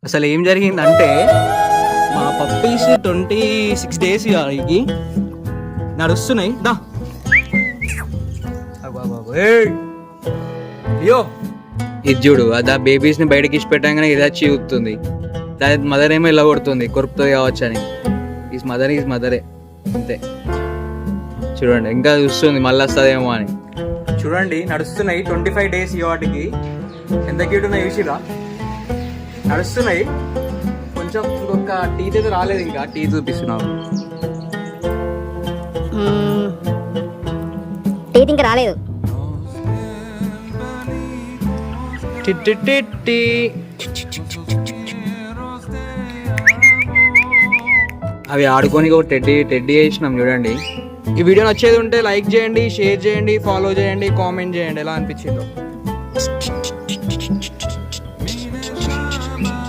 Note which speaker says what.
Speaker 1: అసలు ఏం జరిగిందంటే మా పప్పీస్ 26 days ఇవి నడుస్తున్నాయి. దా అయ్యో ఇది చూడు, అది ఆ బేబీస్ ని బయటకి ఇచ్చి పెట్టగానే ఇది వచ్చి చూస్తుంది. దాని మదర్ ఏమో ఇలా కొడుతుంది, కొరుకుతుంది కావచ్చు అని. ఈజ్ మదరే అంతే. చూడండి ఇంకా చూస్తుంది మళ్ళీ వస్తుందేమో అని. చూడండి నడుస్తున్నాయి 25 days వాటికి. ఎంత క్యూట్ ఉన్నాయి చూసిరా, నడుస్తున్నాయి. కొంచెం ఇంకొక టీత్ అయితే రాలేదు, ఇంకా టీత్ చూపిస్తున్నావు.
Speaker 2: టీత్ ఇంకా రాలేదు.
Speaker 1: అవి ఆడుకొని ఒక టెడ్డీ వేసినాం చూడండి. ఈ వీడియో నచ్చేది ఉంటే లైక్ చేయండి, షేర్ చేయండి, ఫాలో చేయండి, కామెంట్ చేయండి ఎలా అనిపించిందో.